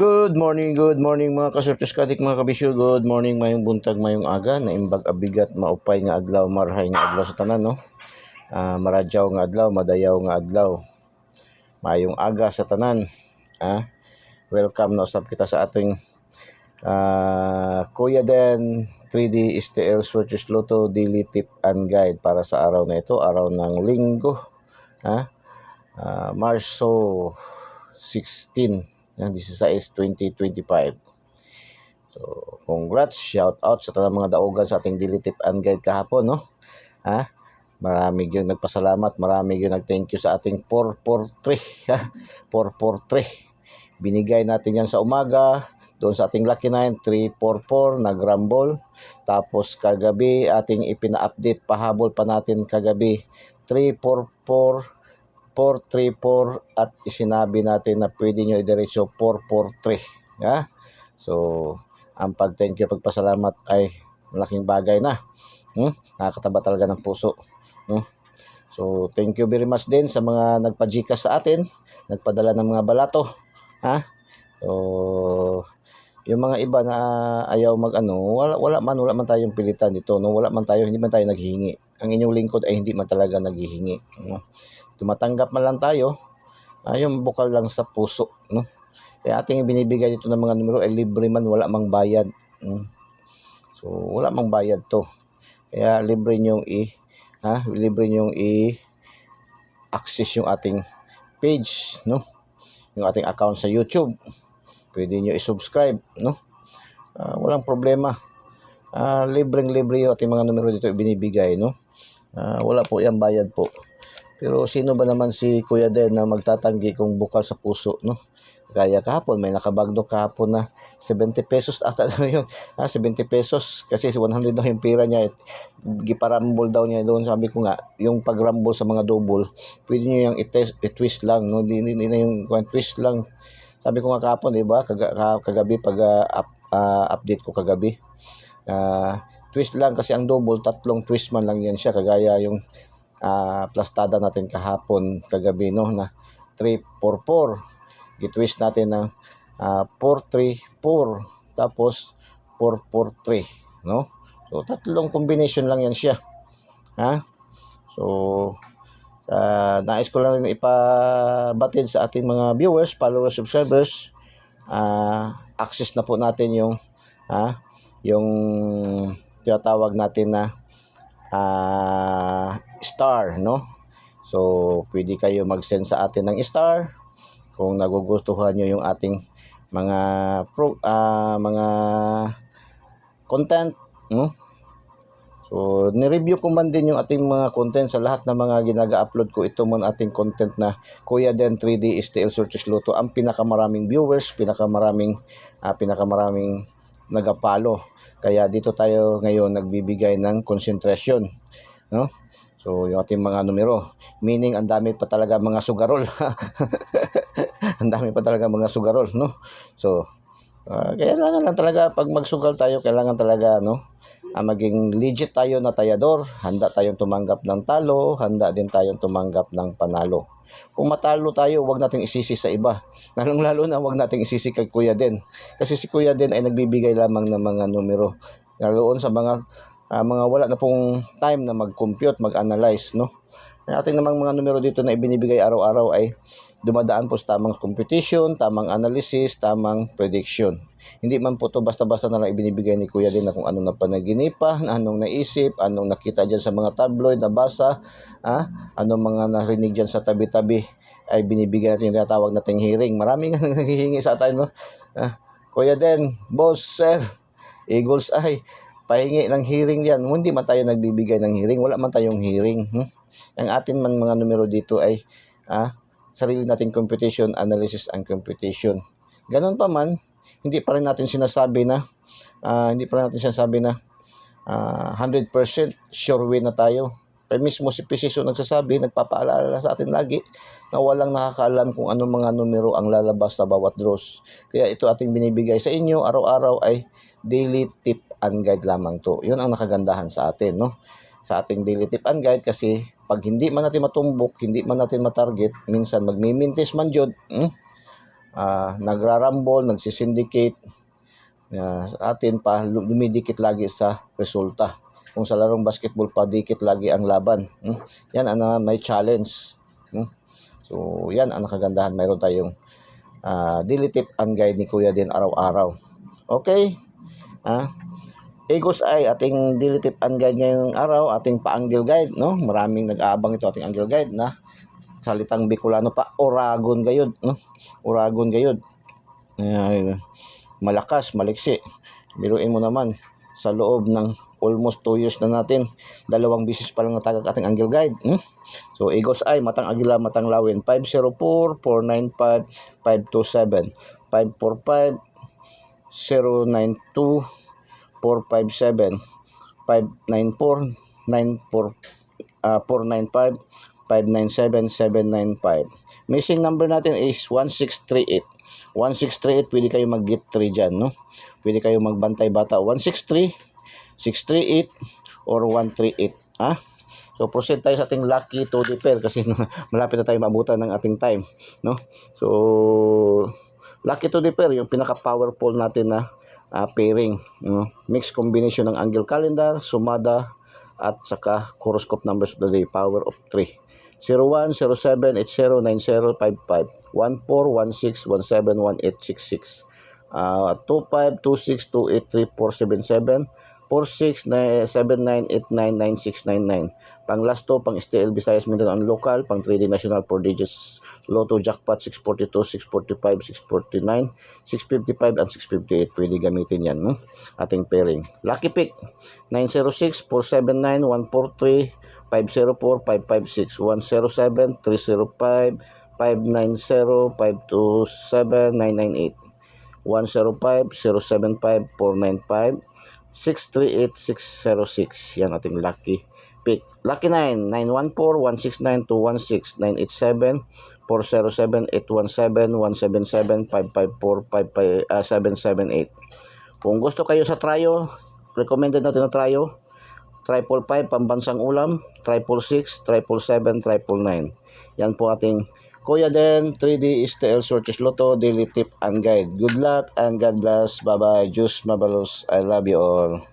Good morning mga kasurtis kadik mga kabisyo. Good morning, mayong buntag, mayong aga, naimbag abigat, maupay nga adlaw, marhay nga adlaw sa tanan, no? Maradyaw nga adlaw, madayaw nga adlaw, mayong aga sa tanan. Welcome na usab kita sa ating Kuya Den 3D STL Switches Lotto Daily Tip and Guide para sa araw na ito, araw ng linggo, Marso 16, 2025. So, congrats, shout out sa tanang mga daugan sa ating daily tip and guide kahapon, no? Marami yung nagpasalamat, marami yung nag-thank you sa ating 443, 443. Binigay natin yan sa umaga, doon sa ating Lucky 9, 344, nag-rumble. Tapos kagabi, ating ipina-update, pahabol pa natin kagabi, 344, 434 at isinabi natin na pwede nyo idiretso 443. So, ang pag-thank you, pagpasalamat ay malaking bagay na. Nakakataba talaga ng puso. So, thank you very much din sa mga nagpa-Gcash sa atin, nagpadala ng mga balato. So, yung mga iba na ayaw wala man tayong pilitan dito, no? Hindi man tayo naghihingi. Ang inyong lingkod ay hindi man talaga naghihingi, no? Tumatanggap man lang tayo, yung bukal lang sa puso, no? Kaya ating binibigay dito ng mga numero ay libre man, wala mang bayad. So wala mang bayad to. Kaya libre nyong i-access yung ating page, no? Yung ating account sa YouTube. Pwede nyo i-subscribe, no? Walang problema. Libreng-libre yung ating mga numero dito ibinibigay, no? Wala po yan bayad po. Pero sino ba naman si Kuya Den na magtatanggi kung bukal sa puso, no? Kaya kahapon, may nakabagdo kahapon na 70 pesos ata yung 70 pesos kasi 100 daw yung pera niya. Giparambol daw niya doon. Sabi ko nga, yung pagrambol sa mga double, pwede niyo yung i-twist lang, no? Hindi na yung twist lang. Sabi ko nga kahapon, di ba? Kagabi pag update ko kagabi. Twist lang kasi ang double, 3 twist man lang yan siya, kagaya yung plastada natin kahapon kagabi, no, na 344, gitwist natin ng 434 tapos 443, no? So 3 combination lang yan siya. So nais ko lang ipabatid sa ating mga viewers, followers, subscribers, access na po natin yung tinatawag natin na star, no? So pwede kayo mag-send sa atin ng star kung nagugustuhan nyo yung ating mga content, no? So ni-review ko man din yung ating mga content sa lahat ng mga ginaga-upload ko. Ito man ating content na Kuya Den 3D STL Switches Lotto, ang pinakamaraming viewers, pinakamaraming nagapalo. Kaya dito tayo ngayon nagbibigay ng concentration, no? So yung ating mga numero, meaning ang dami pa talaga mga sugarol. Ang dami pa talaga mga sugarol, no? So kailangan lang talaga pag magsugal tayo, kailangan talaga, no, maging legit tayo na tayador. Handa tayong tumanggap ng talo, handa din tayong tumanggap ng panalo. Kung matalo tayo, wag nating isisi sa iba. Lalong-lalo na wag nating isisi kay Kuya Den. Kasi si Kuya Den ay nagbibigay lamang ng mga numero. Laloon sa mga wala na pong time na mag-compute, mag-analyze, no? Ang ating namang mga numero dito na ibinibigay araw-araw ay dumadaan po sa tamang computation, tamang analysis, tamang prediction. Hindi man po to basta-basta na lang ibinibigay ni Kuya Den na kung anong napanaginipan, anong naisip, anong nakita dyan sa mga tabloid, nabasa, anong mga narinig dyan sa tabi-tabi, ay binibigay natin yung tinatawag nating hearing. Maraming naghihingi sa atin, no? Kuya Den, boss, sir, Eagles ay pahingi ng hearing yan. Hindi man tayo nagbibigay ng hearing, wala man tayong hearing. Ang atin man mga numero dito ay sarili nating computation, analysis and computation. Ganun pa man, hindi pa rin natin sinasabi na 100% sure win na tayo. Kaya mismo si Precision nagsasabi, nagpapaalala sa atin lagi na walang nakakaalam kung anong mga numero ang lalabas sa bawat draws. Kaya ito ating binibigay sa inyo araw-araw ay daily tip and guide lamang to. Yun ang nakagandahan sa atin, no? Sa ating daily tip and guide, kasi pag hindi man natin matumbok, hindi man natin matarget, minsan magmimintis man jud, nagrarambol, nagsisindicate, sa atin pa dumidikit lagi sa resulta. Kung sa larong basketball pa dikit lagi ang laban. Yan ang may challenge. So yan ang nakagandahan, mayroon tayong daily tip and guide ni Kuya din araw-araw. Okay? Eagle's Eye, ating daily tip and guide ngayong araw, ating pa-angle guide, no? Maraming nag-aabang ito, ating angle guide na salitang Bicolano pa, Oragon gayud, no? Oragon gayud. Malakas, maliksi. Biruin mo naman, sa loob ng almost 2 years na natin, 2 bisis pa lang natagak ating angle guide. So, Eagle's Eye, Matang Agila, Matang Lawin, 504, 495, 527, 545, 092, 457, 594, 495, 597, 795. Missing number natin is 1638. 1638, pwede kayo mag-get 3 dyan, no? Pwede kayo magbantay bata. 163, 638, or 138. So, proceed tayo sa ating lucky to the pair kasi malapit na tayo maabutan ng ating time, no? So, lucky to the pair, yung pinaka-powerful natin na pairing, no? Mixed combination ng angle calendar, sumada, at saka horoscope numbers of the day, power of 3. 01, 07, 80, 90, 55, 14, 16, 17, 18, 66, 25, 26, 28, 34, 77, 46, 79, 89, 96, 99. Pang last to, pang STL Visayas Mindanao ang local, pang 3D national 4 digits Lotto jackpot 642, 645, 649, 655 and 658. Pwede gamitin yan, no? Ating pairing. Lucky pick 906, 479, 143, 504, 556, 107, 305, 590, 527, 998, 105, 075, 495, 638, 606. Yan ating lucky pick. Lucky 9, 914, 169, 216, 987, 407, 817, 177, 554, 778. Kung gusto kayo sa tryo, recommended natin na tryo, 555 pambansang ulam, 666, 777, 999. Yan po ating Kuya Den 3D STL Sortes Lotto daily tip and guide. Good luck and God bless. Bye bye. Juice Mabalos. I love you all.